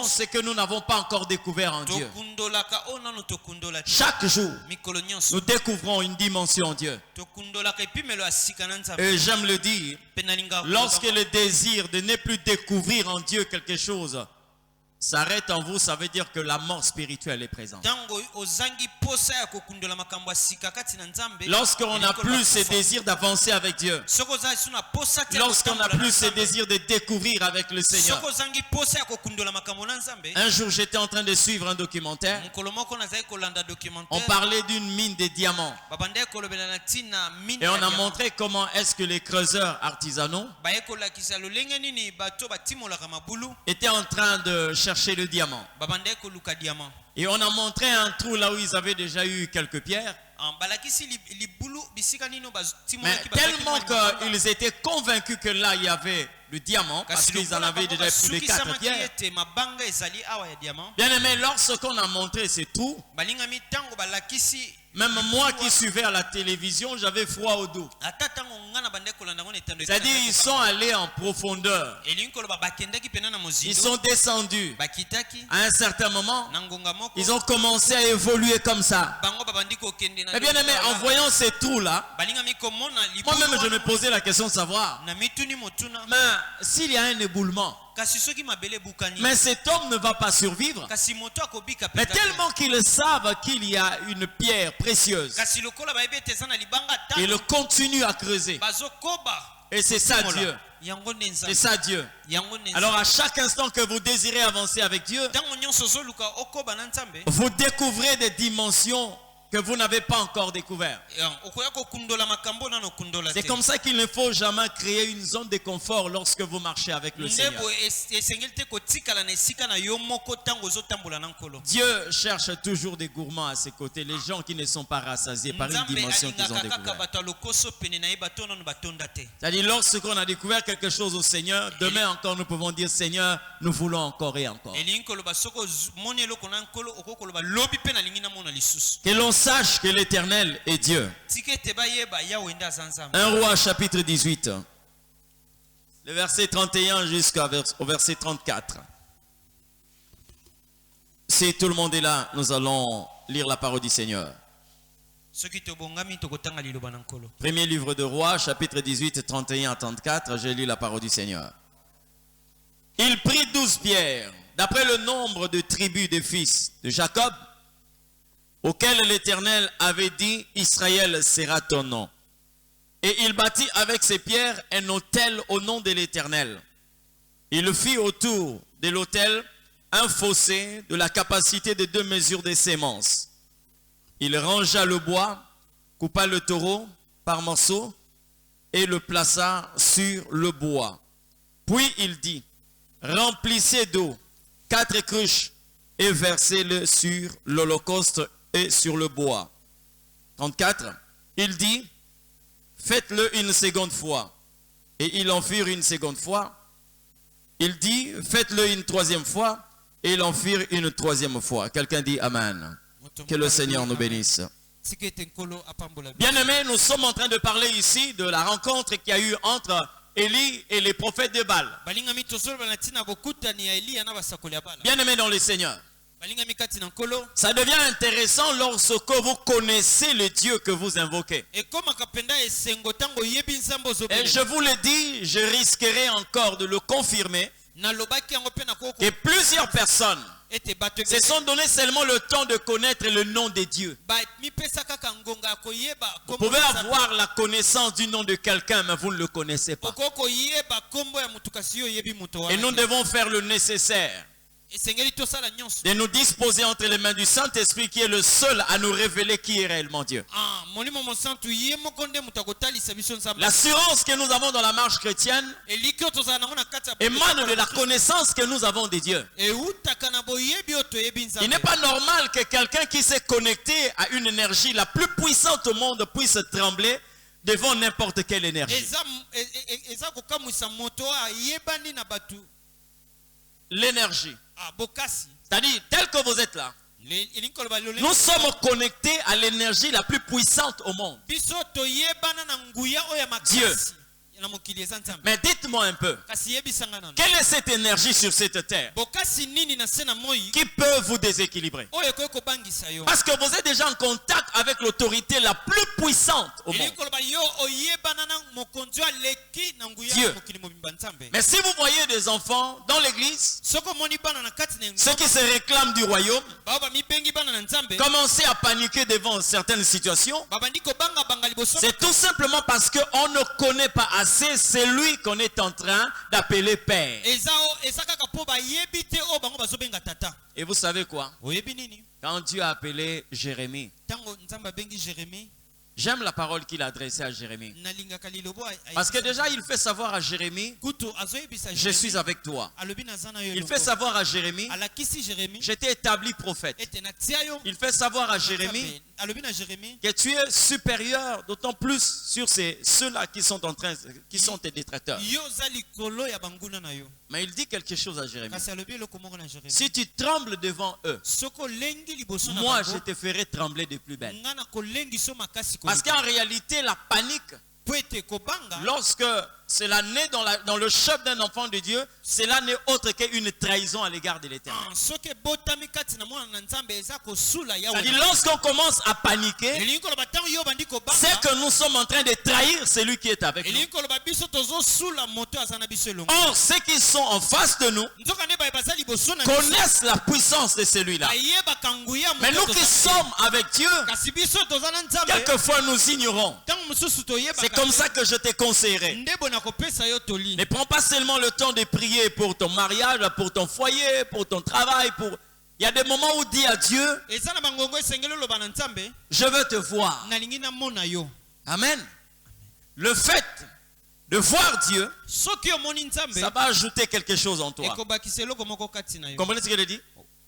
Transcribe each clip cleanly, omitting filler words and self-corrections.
c'est que nous n'avons pas encore découvert en Dieu. Chaque jour, nous découvrons une dimension en Dieu. Et j'aime le dire, lorsque le désir de ne plus découvrir en Dieu quelque chose s'arrête en vous, ça veut dire que la mort spirituelle est présente. Lorsqu'on n'a plus ce désir d'avancer avec Dieu, lorsqu'on n'a plus ce désir de découvrir avec le Seigneur. Un jour, j'étais en train de suivre un documentaire. On parlait d'une mine de diamants. Et on a montré comment est-ce que les creuseurs artisanaux étaient en train de chercher le diamant. Et on a montré un trou là où ils avaient déjà eu quelques pierres. Mais tellement qu'ils étaient convaincus que là il y avait le diamant, parce qu'ils en avaient déjà plus de 4 pierres. Bien aimé, lorsqu'on a montré ces trous, même moi qui suivais à la télévision, j'avais froid au dos. C'est-à-dire ils sont allés en profondeur. Ils sont descendus. À un certain moment, ils ont commencé à évoluer comme ça. Mais bien aimé, en voyant ces trous-là, moi-même je me posais la question de savoir, mais s'il y a un éboulement, mais cet homme ne va pas survivre. Mais tellement qu'ils savent qu'il y a une pierre précieuse, ils continuent à creuser. Et c'est ça Dieu. C'est ça Dieu. Alors à chaque instant que vous désirez avancer avec Dieu, vous découvrez des dimensions que vous n'avez pas encore découvert. C'est comme ça qu'il ne faut jamais créer une zone de confort lorsque vous marchez avec le Seigneur. Dieu cherche toujours des gourmands à ses côtés, les gens qui ne sont pas rassasiés par une dimension qu'ils ont découverte. C'est-à-dire lorsqu'on a découvert quelque chose au Seigneur, demain encore nous pouvons dire Seigneur, nous voulons encore et encore. Que l'on sache que l'Éternel est Dieu. 1 Roi chapitre 18, le verset 31 jusqu'au verset 34. Si tout le monde est là, nous allons lire la parole du Seigneur. Premier livre de Rois, chapitre 18, 31 à 34, j'ai lu la parole du Seigneur. Il prit 12 pierres, d'après le nombre de tribus des fils de Jacob, auquel l'Éternel avait dit, Israël sera ton nom. Et il bâtit avec ces pierres un autel au nom de l'Éternel. Il fit autour de l'autel un fossé de la capacité de 2 mesures de sémences. Il rangea le bois, coupa le taureau par morceaux et le plaça sur le bois. Puis il dit, remplissez d'eau 4 cruches et versez-le sur l'holocauste et sur le bois. 34. Il dit, faites-le une seconde fois. Et ils en firent une seconde fois. Il dit, faites-le une troisième fois. Et ils en firent une troisième fois. Quelqu'un dit Amen. Que le Seigneur nous bénisse. Bien-aimés, nous sommes en train de parler ici de la rencontre qu'il y a eu entre Élie et les prophètes de Baal. Bien-aimés dans le Seigneur, ça devient intéressant lorsque vous connaissez le Dieu que vous invoquez. Et je vous le dis, je risquerai encore de le confirmer, que plusieurs personnes se sont donné seulement le temps de connaître le nom de Dieu. Vous pouvez avoir la connaissance du nom de quelqu'un, mais vous ne le connaissez pas. Et nous devons faire le nécessaire de nous disposer entre les mains du Saint-Esprit qui est le seul à nous révéler qui est réellement Dieu. L'assurance que nous avons dans la marche chrétienne émane de la connaissance que nous avons de Dieu. Il n'est pas normal que quelqu'un qui s'est connecté à une énergie la plus puissante au monde puisse trembler devant n'importe quelle énergie. L'énergie. C'est-à-dire, tel que vous êtes là, nous sommes connectés à l'énergie la plus puissante au monde. Dieu. Mais dites-moi un peu, quelle est cette énergie sur cette terre qui peut vous déséquilibrer? Parce que vous êtes déjà en contact avec l'autorité la plus puissante au monde, Dieu. Mais si vous voyez des enfants dans l'église, ceux qui se réclament du royaume, commencer à paniquer devant certaines situations, c'est tout simplement parce qu'on ne connaît pas assez celui qu'on est en train d'appeler Père. Et vous savez quoi? Quand Dieu a appelé Jérémie, j'aime la parole qu'il a adressée à Jérémie. Parce que déjà, il fait savoir à Jérémie, je suis avec toi. Il fait savoir à Jérémie, je t'ai établi prophète. Il fait savoir à Jérémie que tu es supérieur, d'autant plus sur ceux-là qui sont tes détracteurs. Mais il dit quelque chose à Jérémie. Si tu trembles devant eux, moi je te ferai trembler de plus belle. Parce qu'en réalité, la panique, lorsque cela naît dans le chef d'un enfant de Dieu, cela n'est autre qu'une trahison à l'égard de l'Éternel. C'est-à-dire, lorsqu'on commence à paniquer, c'est que nous sommes en train de trahir celui qui est avec nous. Or, ceux qui sont en face de nous connaissent la puissance de celui-là. Mais nous qui sommes avec Dieu, quelquefois nous ignorons. C'est comme ça que je te conseillerais. Ne prends pas seulement le temps de prier pour ton mariage, pour ton foyer, pour ton travail. Il y a des moments où dis à Dieu, je veux te voir. Amen. Le fait de voir Dieu, ça va ajouter quelque chose en toi. Comprenez ce que je dis?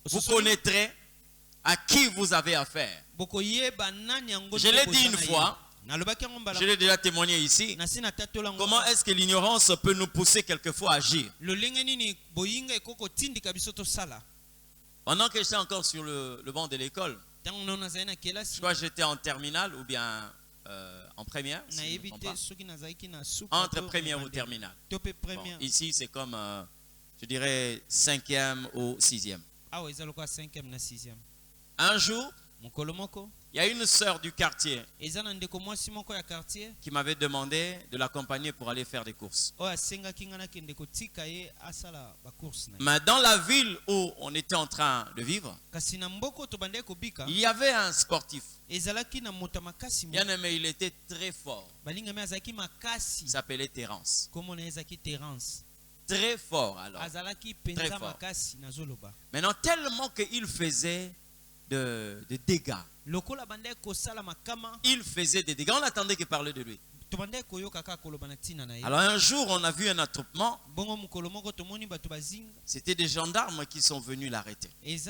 Vous connaîtrez à qui vous avez affaire. Je l'ai dit une fois. Je l'ai déjà témoigné ici. Comment est-ce que l'ignorance peut nous pousser quelquefois à agir? Pendant que j'étais encore sur le banc de l'école, je crois que j'étais en terminale ou bien en première. Si entre première ou terminale. Bon, ici, c'est comme, je dirais, 5e ou 6e. Un jour, il y a une sœur du quartier qui m'avait demandé de l'accompagner pour aller faire des courses. Mais dans la ville où on était en train de vivre, il y avait un sportif. Bien aimé, il était très fort. Il s'appelait Terence. Très fort alors. Très fort. Maintenant, tellement qu'il faisait de dégâts. Il faisait des dégâts. On attendait qu'il parlait de lui. Alors un jour, on a vu un attroupement. C'était des gendarmes qui sont venus l'arrêter. Il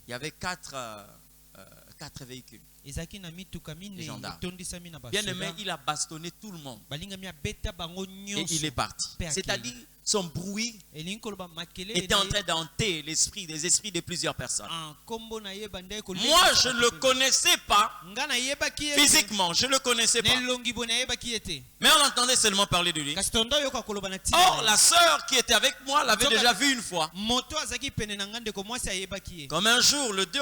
y avait quatre véhicules. Les gendarmes. Bien aimé, il a bastonné tout le monde. Et il est parti. C'est-à-dire, son bruit était en train d'hanter les esprits de plusieurs personnes. Moi, je ne le connaissais pas physiquement, je ne le connaissais pas. Mais on entendait seulement parler de lui. Or, la sœur qui était avec moi l'avait déjà vu une fois. Comme un jour, le deux,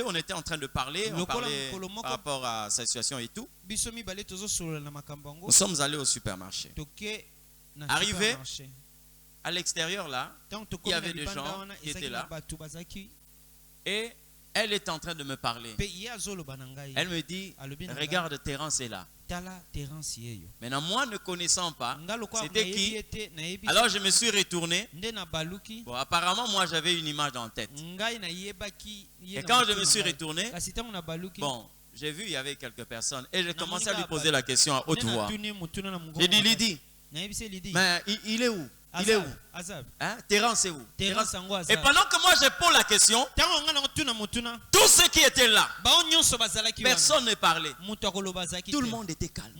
on était en train de parler, on parlait par rapport à sa situation et tout. Nous sommes allés au supermarché. Arrivé à l'extérieur là, il y avait des gens qui étaient là. Et elle est en train de me parler. Elle me dit, regarde, Terence est là. Maintenant, moi ne connaissant pas, c'était qui? Alors je me suis retourné. Bon, apparemment, moi j'avais une image en tête. Et quand je me suis retourné, bon, j'ai vu il y avait quelques personnes. Et j'ai commencé à lui poser la question à haute voix. J'ai dit, Lydie, mais il est où? Il est où? Hein? Terence est où? Et pendant que moi je pose la question, tous ceux qui étaient là, personne ne parlait. Tout le monde était calme.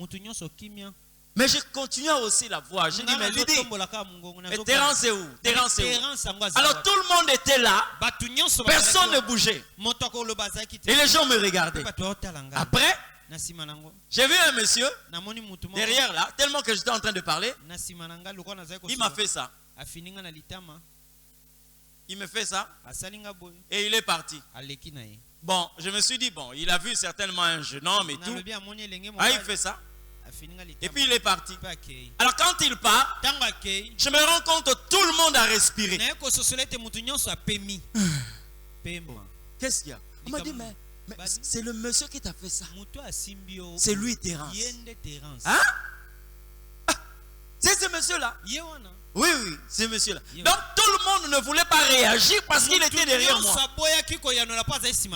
Mais je continuais aussi la voix. J'ai dit, mais Lydie, Terence est où? Terence est où? Alors tout le monde était là, personne ne bougeait. Et les gens me regardaient. Après, J'ai vu un monsieur derrière là, tellement que j'étais en train de parler. Il m'a fait ça. Il me fait ça. Et il est parti. Bon, je me suis dit, bon, il a vu certainement un jeune homme et tout. Ah, il fait ça. Et puis il est parti. Alors quand il part, je me rends compte que tout le monde a respiré. Qu'est-ce qu'il y a? On m'a dit, mais c'est le monsieur qui t'a fait ça. C'est lui, Terence. Hein? Ah, c'est ce monsieur-là. Oui, oui, c'est monsieur-là. Donc tout le monde ne voulait pas réagir parce qu'il était derrière moi.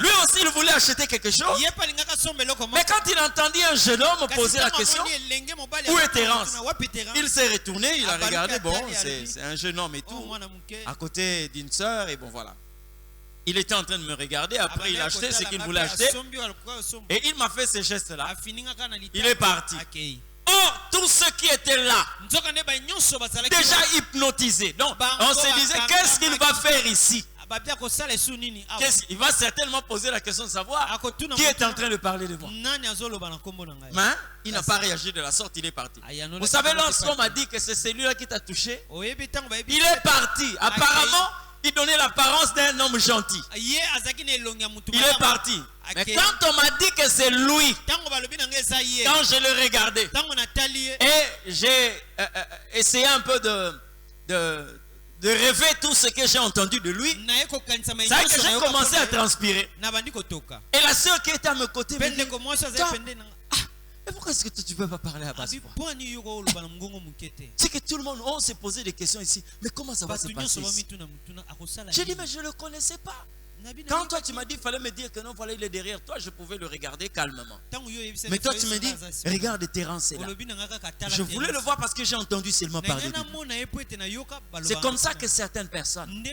Lui aussi, il voulait acheter quelque chose. Mais quand il entendit un jeune homme poser la question, où est Terence? Il s'est retourné, il a regardé, bon, c'est un jeune homme et tout, à côté d'une sœur, et bon, voilà. Il était en train de me regarder, après il a acheté ce qu'il voulait acheter, et il m'a fait ce geste-là. Il est parti. Or, tous ceux qui étaient là, déjà hypnotisés. Donc, on se disait, qu'est-ce qu'il va faire ici? Il va certainement poser la question de savoir qui est en train de parler de moi. Mais il n'a pas réagi de la sorte, il est parti. Vous savez, lorsqu'on m'a dit que c'est celui-là qui t'a touché, il est parti. Apparemment, il donnait l'apparence d'un homme gentil. Il est parti. Mais quand on m'a dit que c'est lui, quand je le regardais, et j'ai essayé un peu de rêver tout ce que j'ai entendu de lui, c'est vrai que j'ai commencé à transpirer. Et la sœur qui était à mes côtés me dit, et pourquoi est-ce que tu ne peux pas parler à basse voix? C'est que tout le monde, on s'est posé des questions ici. Mais comment ça va se passer ici? J'ai dit, mais je ne le connaissais pas. Quand toi tu m'as dit, il fallait me dire que non, voilà, il est derrière toi, je pouvais le regarder calmement. Mais toi tu me dis, regarde, Terence est là. Je voulais le voir parce que j'ai entendu seulement parler de lui. C'est comme ça que certaines personnes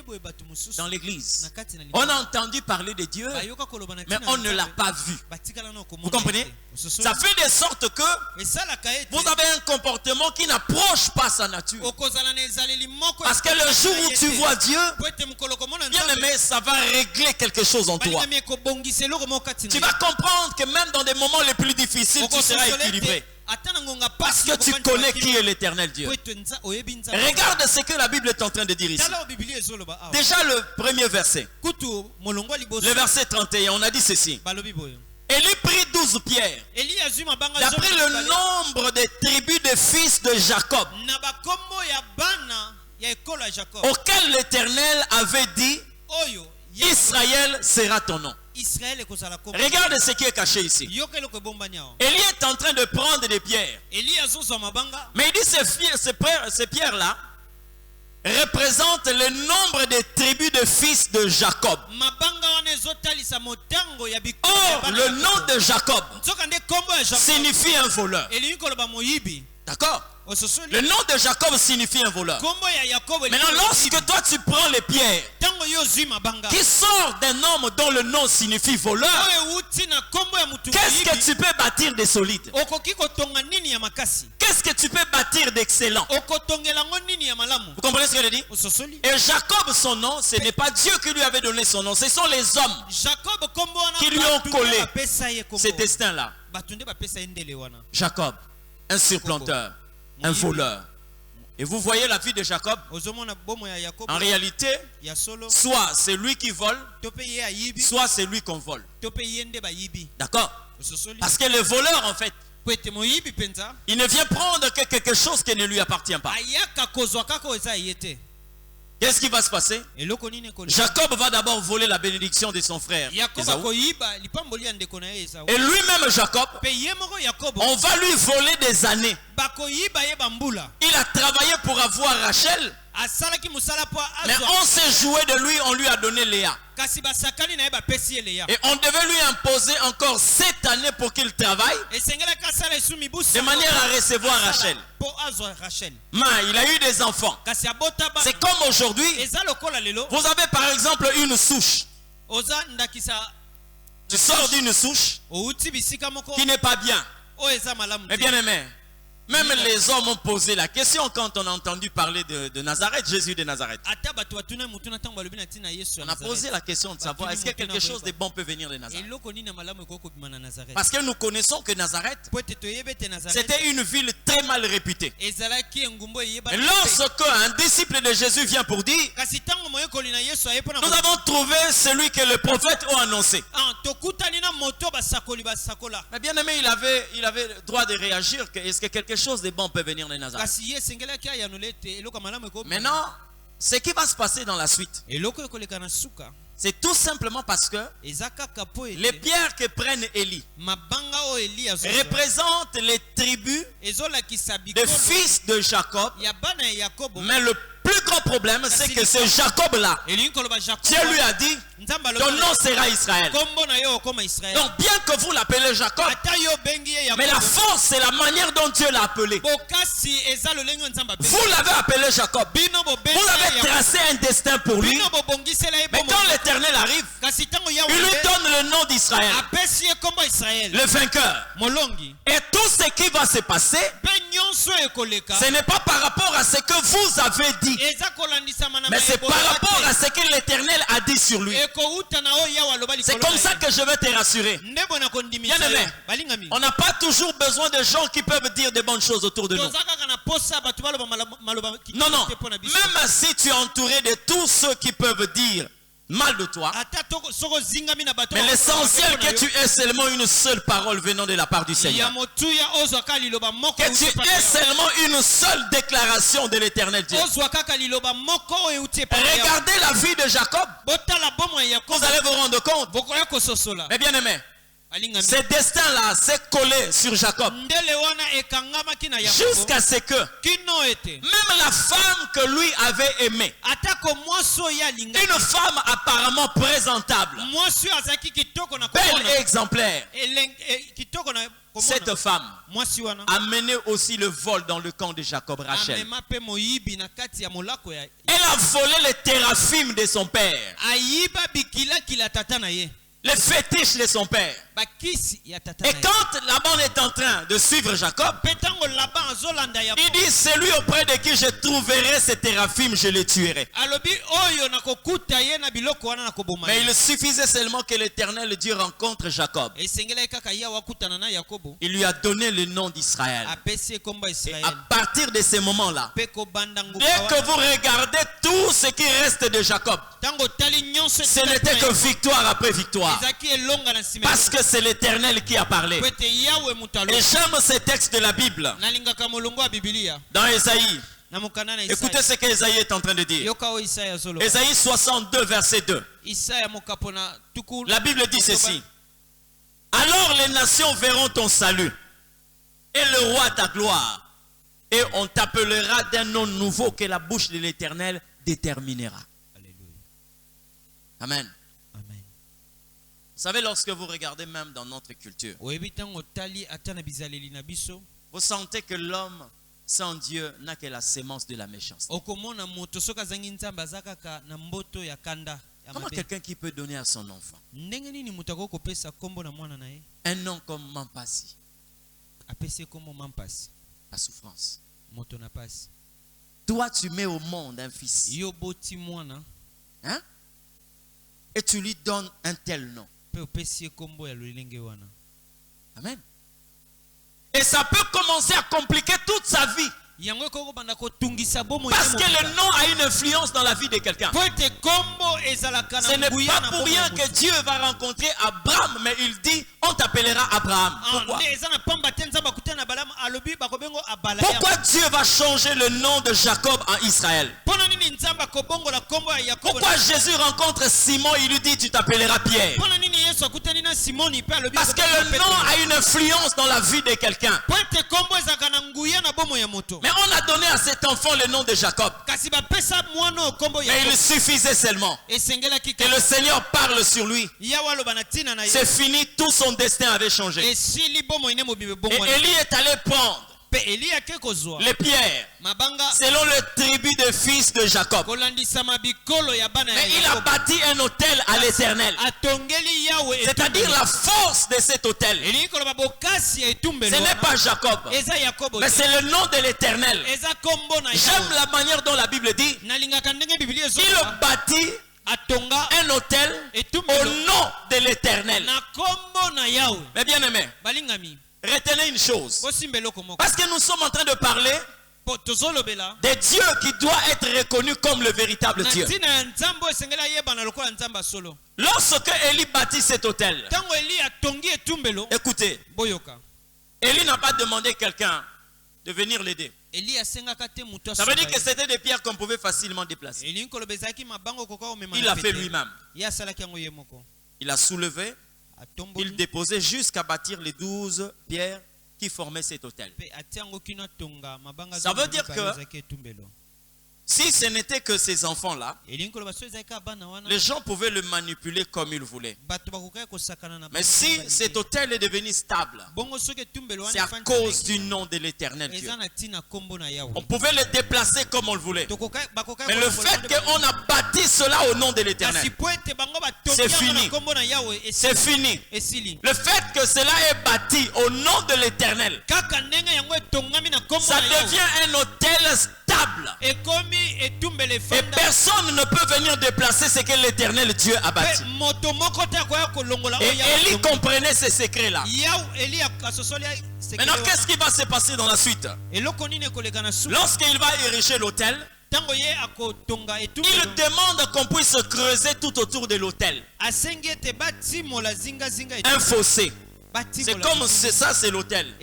dans l'église, on a entendu parler de Dieu, mais on ne l'a pas vu. Vous comprenez? Ça fait de sorte que vous avez un comportement qui n'approche pas sa nature. Parce que le jour où tu vois Dieu, bien aimé, ça va régler quelque chose en toi. Tu vas comprendre que même dans des moments les plus difficiles, tu seras équilibré. Parce que tu connais qui est l'éternel Dieu. Regarde ce que la Bible est en train de dire ici. Déjà le premier verset. Le verset 31, on a dit ceci. Élie prit 12 pierres, d'après le nombre des tribus des fils de Jacob, auquel l'Éternel avait dit, Israël sera ton nom. Regarde ce qui est caché ici. Élie est en train de prendre des pierres. Mais il dit ces pierres-là représentent le nombre des tribus de fils de Jacob. Or, le nom de Jacob signifie un voleur. D'accord? Le nom de Jacob signifie un voleur. Maintenant, lorsque toi tu prends les pierres qui sortent d'un homme dont le nom signifie voleur, qu'est-ce que tu peux bâtir de solide? Qu'est-ce que tu peux bâtir d'excellent? Vous comprenez ce que je dis? Et Jacob, son nom, ce n'est pas Dieu qui lui avait donné son nom, ce sont les hommes qui lui ont collé ce destin-là. Jacob, un supplanteur, un voleur. Et vous voyez la vie de Jacob. En réalité, soit c'est lui qui vole, soit c'est lui qu'on vole. D'accord? Parce que le voleur, en fait, il ne vient prendre que quelque chose qui ne lui appartient pas. Qu'est-ce qui va se passer? Jacob va d'abord voler la bénédiction de son frère Ésaü. Et lui-même Jacob, on va lui voler des années. Il a travaillé pour avoir Rachel, mais on s'est joué de lui, on lui a donné Léa. Et on devait lui imposer encore 7 années pour qu'il travaille de manière à recevoir Rachel. Mais il a eu des enfants. C'est comme aujourd'hui, vous avez par exemple une souche. Tu sors d'une souche qui n'est pas bien. Mais bien aimé, Même les hommes ont posé la question quand on a entendu parler de Nazareth, Jésus de Nazareth. On a posé la question de savoir est-ce que quelque chose de bon peut venir de Nazareth. Parce que nous connaissons que Nazareth, c'était une ville très mal réputée. Et lorsque un disciple de Jésus vient pour dire, nous avons trouvé celui que le prophète a annoncé. Mais bien aimé, il avait le droit de réagir. Est-ce que quelque chose de bon peut venir de Nazareth? Maintenant, ce qui va se passer dans la suite, c'est tout simplement parce que les pierres que prennent Élie représentent les tribus des fils de Jacob. Mais le plus grand problème, c'est que ce Jacob-là, Dieu lui a dit, ton nom sera Israël. Donc bien que vous l'appelez Jacob, mais la force, c'est la manière dont Dieu l'a appelé. Vous l'avez appelé Jacob. Vous avez tracé un destin pour lui. Mais quand l'Éternel arrive, il lui donne le nom d'Israël, le vainqueur. Et tout ce qui va se passer, ce n'est pas par rapport à ce que vous avez dit, mais c'est par rapport à ce que l'Éternel a dit sur lui. C'est comme ça que je vais te rassurer. Bien aimé, on n'a pas toujours besoin de gens qui peuvent dire de bonnes choses autour de nous. Non, non. Même si tu es entouré de tous ceux qui peuvent dire mal de toi, mais l'essentiel que tu aies seulement une seule parole venant de la part du Seigneur. Que tu aies seulement une seule déclaration de l'Éternel Dieu. Regardez la vie de Jacob. Vous allez vous rendre compte. Mais bien aimé, ce destin-là s'est collé sur Jacob jusqu'à ce que même la femme que lui avait aimée, une femme apparemment présentable, belle et exemplaire, cette femme a mené aussi le vol dans le camp de Jacob, Rachel. Elle a volé les téraphimes de son père, les fétiches de son père. Et quand Laban est en train de suivre Jacob, il dit, celui auprès de qui je trouverai ces téraphimes, je les tuerai. Mais il suffisait seulement que l'Éternel Dieu rencontre Jacob. Il lui a donné le nom d'Israël. Et à partir de ces moments-là, dès que vous regardez tout ce qui reste de Jacob, ce n'était que victoire après victoire. Parce que c'est l'Éternel qui a parlé. Et j'aime ces textes de la Bible. Dans Ésaïe, écoutez ce qu'Ésaïe est en train de dire. Ésaïe 62 verset 2. La Bible dit ceci. Alors les nations verront ton salut et le roi ta gloire, et on t'appellera d'un nom nouveau que la bouche de l'Éternel déterminera. Amen. Vous savez, lorsque vous regardez même dans notre culture, vous sentez que l'homme sans Dieu n'a que la sémence de la méchanceté. Comment quelqu'un qui peut donner à son enfant un nom comme Mampasi, la souffrance. Toi, tu mets au monde un fils, hein? Et tu lui donnes un tel nom. Amen. Et ça peut commencer à compliquer toute sa vie. Parce que le nom a une influence dans la vie de quelqu'un. Ce n'est pas pour rien que Dieu va rencontrer Abraham, mais il dit on t'appellera Abraham. Pourquoi Dieu va changer le nom de Jacob en Israël? Pourquoi Jésus rencontre Simon, il lui dit tu t'appelleras Pierre? Parce que le nom a une influence dans la vie de quelqu'un. Mais on a donné à cet enfant le nom de Jacob. Mais il suffisait seulement que le Seigneur parle sur lui. C'est fini, tout son destin avait changé. Et Élie est allé prendre les pierres selon le tribu des fils de Jacob. Mais il a bâti un autel à l'Éternel. C'est-à-dire la force de cet autel. Ce n'est pas Jacob, mais c'est le nom de l'Éternel. J'aime la manière dont la Bible dit il bâtit un autel au nom de l'Éternel. Mais bien aimé, retenez une chose, parce que nous sommes en train de parler de Dieu qui doit être reconnu comme le véritable Dieu. Lorsque Élie bâtit cet autel, écoutez, Élie n'a pas demandé quelqu'un de venir l'aider. Ça veut dire que c'était des pierres qu'on pouvait facilement déplacer. Il l'a fait lui-même. Il a soulevé, il déposait jusqu'à bâtir les 12 pierres qui formaient cet autel. Ça veut dire que si ce n'était que ces enfants-là, les gens pouvaient le manipuler comme ils voulaient. Mais si cet autel est devenu stable, c'est à cause du nom de l'Éternel Dieu. On pouvait le déplacer comme on le voulait. Mais le fait qu'on a bâti cela au nom de l'Éternel, c'est fini. C'est fini. Le fait que cela est bâti au nom de l'Éternel, ça devient un autel stable. Et personne ne peut venir déplacer ce que l'Éternel Dieu a bâti. Et Élie comprenait ces secrets-là. Maintenant, qu'est-ce qui va se passer dans la suite? Lorsqu'il va ériger l'autel, il demande qu'on puisse creuser tout autour de l'autel un fossé. C'est comme ça, c'est l'autel.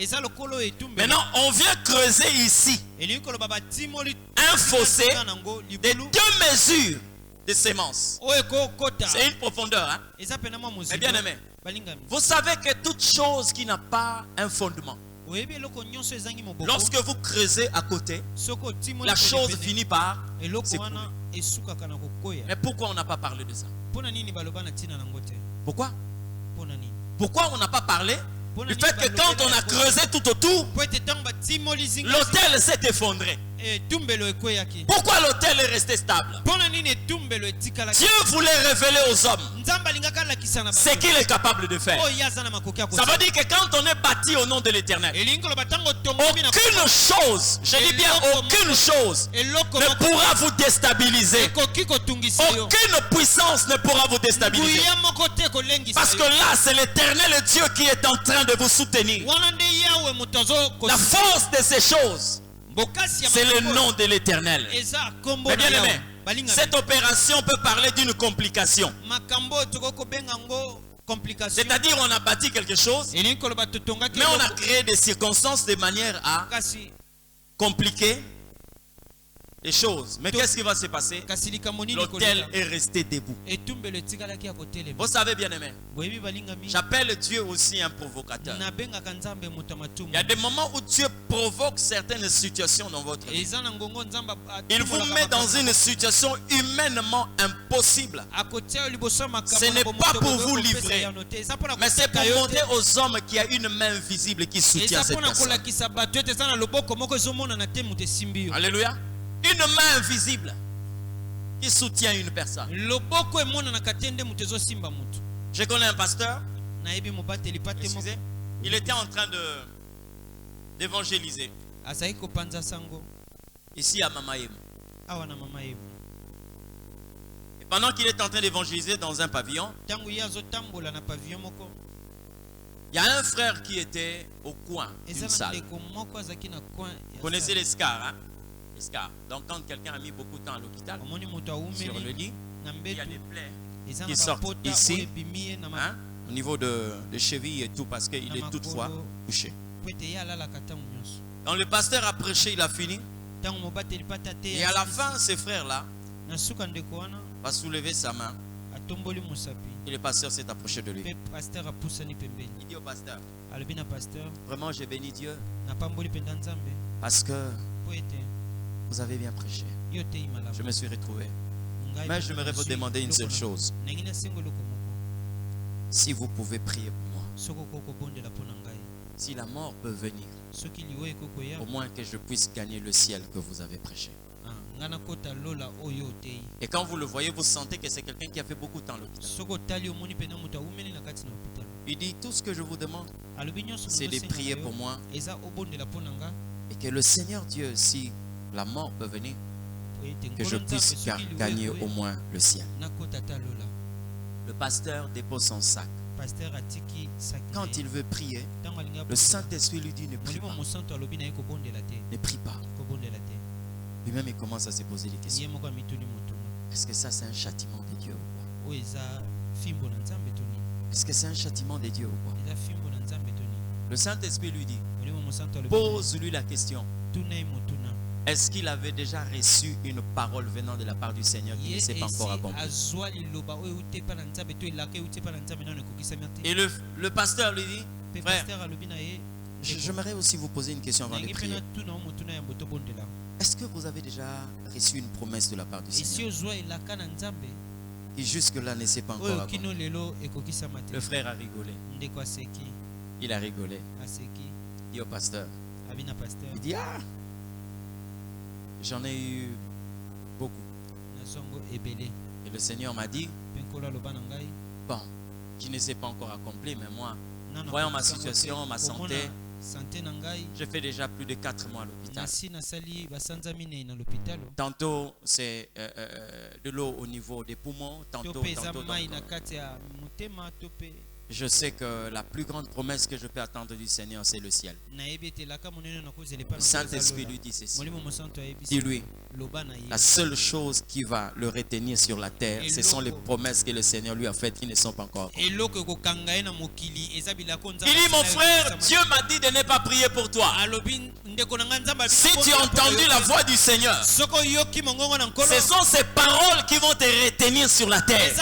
Maintenant, on vient creuser ici un fossé de 2 mesures de sémence. C'est une profondeur. Hein? Mais bien aimé, vous savez que toute chose qui n'a pas un fondement, lorsque vous creusez à côté, la chose finit par s'écrouler. Mais pourquoi on n'a pas parlé de ça? Pourquoi? Pourquoi on n'a pas parlé du fait que quand on a creusé tout autour, l'autel s'est effondré? Pourquoi l'autel est resté stable? Dieu voulait révéler aux hommes ce qu'il est capable de faire. Ça veut dire que quand on est bâti au nom de l'Éternel, aucune chose, je dis bien aucune chose, ne pourra vous déstabiliser. Aucune puissance ne pourra vous déstabiliser. Parce que là, c'est l'Éternel Dieu qui est en train de vous soutenir. La force de ces choses, c'est le nom de l'Éternel. Mais bien aimé, cette opération peut parler d'une complication. C'est-à-dire on a bâti quelque chose, mais on a créé des circonstances de manière à compliquer les choses. Mais qu'est-ce qui va se passer? L'autel est resté debout. Vous savez bien aimé, j'appelle Dieu aussi un provocateur. Il y a des moments où Dieu provoque certaines situations dans votre vie. Il vous met dans une situation humainement impossible. Ce n'est pas pour vous livrer, mais c'est pour montrer aux hommes qu'il y a une main visible qui soutient cette personne. Alléluia. Une main invisible qui soutient une personne. Je connais un pasteur. Excusez, il était en train d'évangéliser ici à Mamaïm. Et pendant qu'il est en train d'évangéliser dans un pavillon, il y a un frère qui était au coin d'une salle. Vous connaissez les scars, hein? Donc quand quelqu'un a mis beaucoup de temps à l'hôpital, sur le lit, il y a des plaies qui sortent ici, hein, au niveau de cheville et tout, parce qu'il est toutefois touché. Quand le pasteur a prêché, il a fini. Et à la fin, ce frère-là va soulever sa main. Et le pasteur s'est approché de lui. Il dit au pasteur, vraiment j'ai béni Dieu parce que vous avez bien prêché. Je me suis retrouvé. Mais j'aimerais vous demander une seule chose. Si vous pouvez prier pour moi. Si la mort peut venir, au moins que je puisse gagner le ciel que vous avez prêché. Et quand vous le voyez, vous sentez que c'est quelqu'un qui a fait beaucoup de temps à l'hôpital. Il dit, tout ce que je vous demande, c'est de prier pour moi. Et que le Seigneur Dieu, si la mort peut venir, que je puisse gagner au moins le ciel. Le pasteur dépose son sac. Quand il veut prier, le Saint-Esprit lui dit, ne prie pas. Ne prie pas. Lui-même, il commence à se poser des questions. Est-ce que ça, c'est un châtiment de Dieu ou quoi? Est-ce que c'est un châtiment de Dieu ou quoi? Le Saint-Esprit lui dit, pose-lui la question. Est-ce qu'il avait déjà reçu une parole venant de la part du Seigneur qui ne s'est pas encore accomplie? Et le pasteur lui dit, frère, j'aimerais aussi vous poser une question avant de prier. Est-ce que vous avez déjà reçu une promesse de la part du Seigneur qui jusque-là ne s'est pas encore accomplie? Le frère a rigolé. Il a rigolé. Il dit au pasteur, il dit, ah, j'en ai eu beaucoup. Et le Seigneur m'a dit, bon, qui ne s'est pas encore accompli, mais moi, voyant ma situation, ma santé, je fais déjà plus de 4 mois à l'hôpital. Tantôt, c'est de l'eau au niveau des poumons, tantôt je sais que la plus grande promesse que je peux attendre du Seigneur, c'est le ciel. Le Saint-Esprit lui dit ceci. Dis-lui, la seule chose qui va le retenir sur la terre, ce sont les promesses que le Seigneur lui a faites qui ne sont pas encore. Il dit, mon frère, Dieu m'a dit de ne pas prier pour toi. Si tu as entendu la voix du Seigneur, ce sont ces paroles qui vont te retenir sur la terre. Tu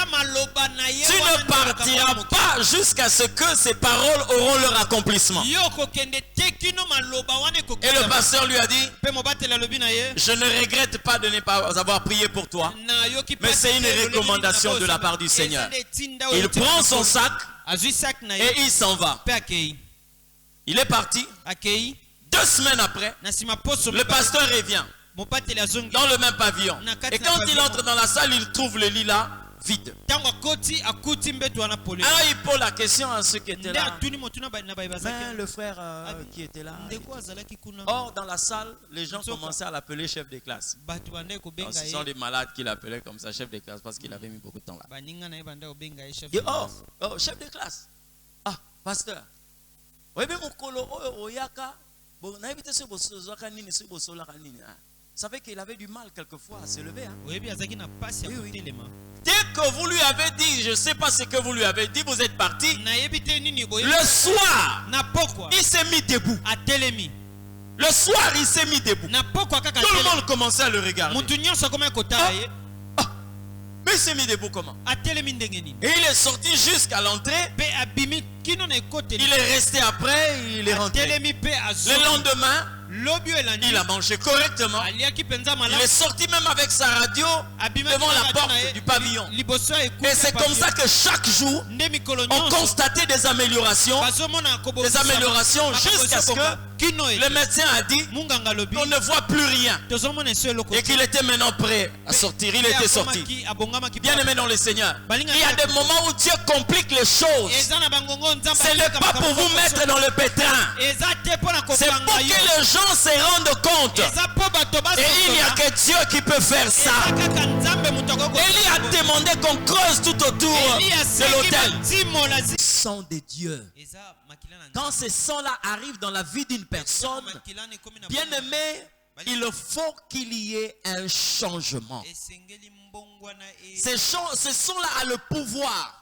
ne partiras pas jusqu'à ce que ces paroles auront leur accomplissement. Et le pasteur lui a dit, je ne regrette pas de ne pas avoir prié pour toi, mais c'est une recommandation de la part du Seigneur. Il prend son sac et il s'en va. Il est parti. 2 semaines après, le pasteur revient dans le même pavillon. Et quand il entre dans la salle, il trouve le lit là vide. Alors il pose la question à ceux qui étaient là. Mais le frère qui était là. Or, dans la salle, les gens commençaient à l'appeler chef de classe. Alors, ce sont les malades qui l'appelaient comme ça, chef de classe, parce qu'il avait mis beaucoup de temps là. Et oh, chef de classe. Ah, pasteur. Ça fait qu'il avait du mal quelquefois à se lever. Hein? Oui. Dès que vous lui avez dit, je ne sais pas ce que vous lui avez dit, vous êtes parti. Le soir, il s'est mis debout. Le soir, il s'est mis debout. Tout le monde commençait à le regarder. Mais il s'est mis debout comment? Et il est sorti jusqu'à l'entrée. Il est resté après, il est rentré. Le lendemain, il a mangé correctement. Il est sorti même avec sa radio devant la porte du pavillon. Et c'est comme ça que chaque jour, on constatait des améliorations. Des améliorations jusqu'à ce que le médecin a dit qu'on ne voit plus rien. Et qu'il était maintenant prêt à sortir. Il était sorti. Bien aimé dans le Seigneur. Il y a des moments où Dieu complique les choses. Ce n'est pas pour vous mettre dans le pétrin. C'est pour que les gens se rendent compte. Et il n'y a que Dieu qui peut faire ça. Élie a demandé qu'on creuse tout autour de l'autel. Sang de Dieu. Quand ce sang-là arrive dans la vie d'une personne, bien aimé, il faut qu'il y ait un changement. Ce sang-là a le pouvoir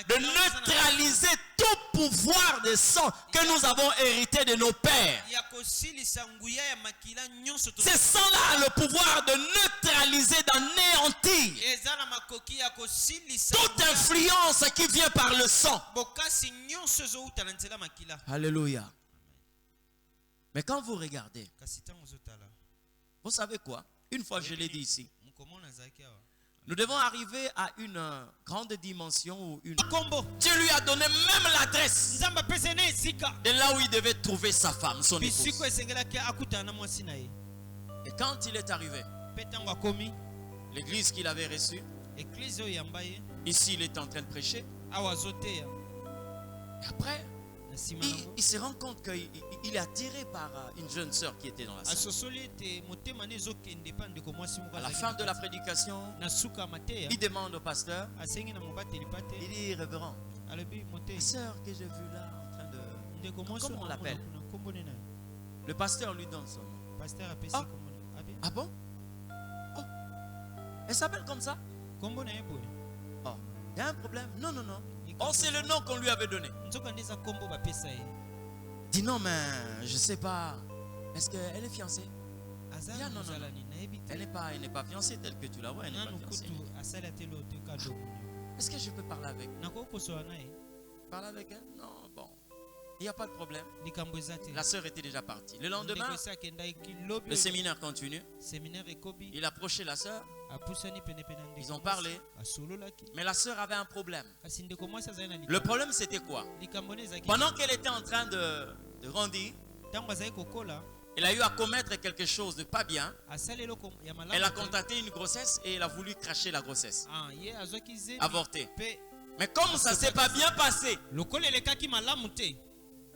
de neutraliser tout pouvoir de sang que nous avons hérité de nos pères. Ce sang-là a le pouvoir de neutraliser, d'anéantir toute influence qui vient par le sang. Alléluia. Mais quand vous regardez, vous savez quoi? Une fois je l'ai dit ici, Nous devons arriver à une grande dimension où Dieu lui a donné même l'adresse de là où il devait trouver sa femme, son épouse. Et quand il est arrivé, l'église qu'il avait reçue, ici il est en train de prêcher. Et après, il se rend compte qu'il est attiré par une jeune sœur qui était dans la salle. À la fin de la prédication, il demande au pasteur, il dit, révérend, la sœur que j'ai vue là en train de... Comment on l'appelle? Le pasteur lui donne son nom. Ah bon? Oh, elle s'appelle comme ça? Oh, il y a un problème? Non, non, non. Oh, c'est le nom qu'on lui avait donné. Dis non, mais je sais pas. Est-ce qu'elle est fiancée? Non, non, non. Elle n'est pas fiancée telle que tu la vois. Elle n'est pas fiancée. Est-ce que je peux parler avec elle? Parler avec elle? Non, bon. Il n'y a pas de problème. La sœur était déjà partie. Le lendemain, le séminaire continue. Il approchait la sœur. Ils ont parlé. Mais la sœur avait un problème. Le problème, c'était quoi? Pendant qu'elle était en train de grandir, elle a eu à commettre quelque chose de pas bien. Elle a contracté une grossesse et elle a voulu cracher la grossesse. Avorter. Mais comme ça ne s'est pas bien passé,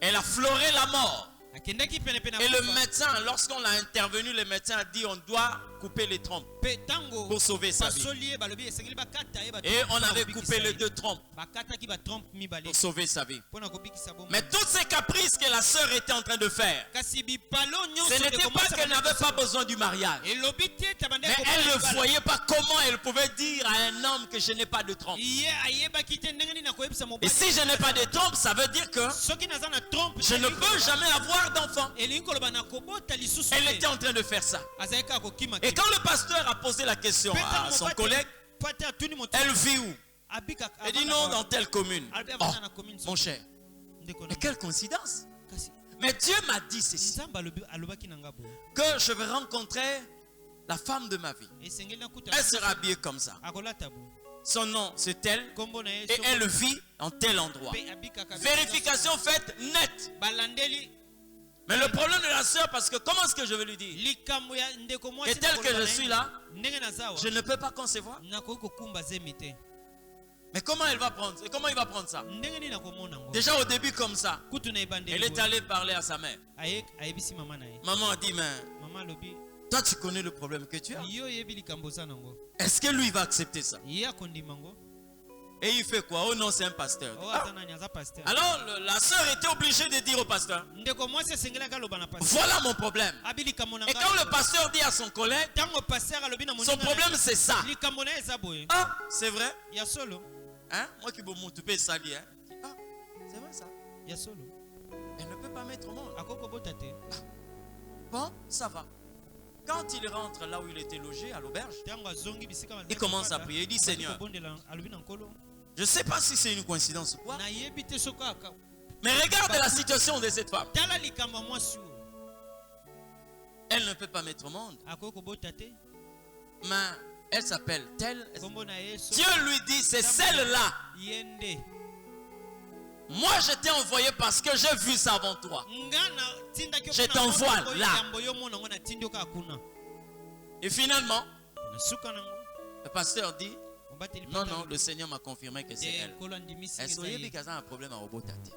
elle a fleuré la mort. Et le médecin, lorsqu'on l'a intervenu, le médecin a dit on doit couper les trompes pour sauver sa vie. Et on avait coupé les 2 trompes pour sauver sa vie. Mais tous ces caprices que la sœur était en train de faire, ce n'était pas qu'elle n'avait pas besoin du mariage. Mais elle ne voyait pas comment elle pouvait dire à un homme que je n'ai pas de trompe. Et si je n'ai pas de trompe, ça veut dire que je ne peux jamais avoir d'enfant. Elle était en train de faire ça. Et quand le pasteur a posé la question à son collègue, elle vit où? Elle dit non, dans telle commune. Oh, mon cher, mais quelle coïncidence. Mais Dieu m'a dit ceci, que je vais rencontrer la femme de ma vie. Elle sera habillée comme ça. Son nom c'est tel et elle vit en tel endroit. Vérification faite nette. Mais le problème de la sœur, parce que comment est-ce que je vais lui dire? Et tel que je suis là, je ne peux pas concevoir. Mais comment elle va prendre? Et comment il va prendre ça? Déjà au début comme ça, elle est allée parler à sa mère. Maman a dit, mais toi tu connais le problème que tu as. Est-ce que lui va accepter ça? Et il fait quoi? Oh non, c'est un pasteur. Ah. Alors la sœur était obligée de dire au pasteur, voilà mon problème. Et quand le pasteur dit à son collègue, son problème c'est ça. Ah, c'est vrai? Hein? Moi qui tu peux salir. Ah, c'est vrai ça. Elle ne peut pas mettre au monde. Bon, ça va. Quand il rentre là où il était logé, à l'auberge, il commence à prier. Il dit, Seigneur, je ne sais pas si c'est une coïncidence ou quoi, mais regarde la situation de cette femme. Elle ne peut pas mettre au monde, mais elle s'appelle telle. Dieu lui dit, c'est celle-là. Moi je t'ai envoyé parce que j'ai vu ça avant toi. Je t'envoie là. Et finalement, le pasteur dit, non, non, le Seigneur m'a confirmé que c'est elle. Elle soyez un problème à Robotate.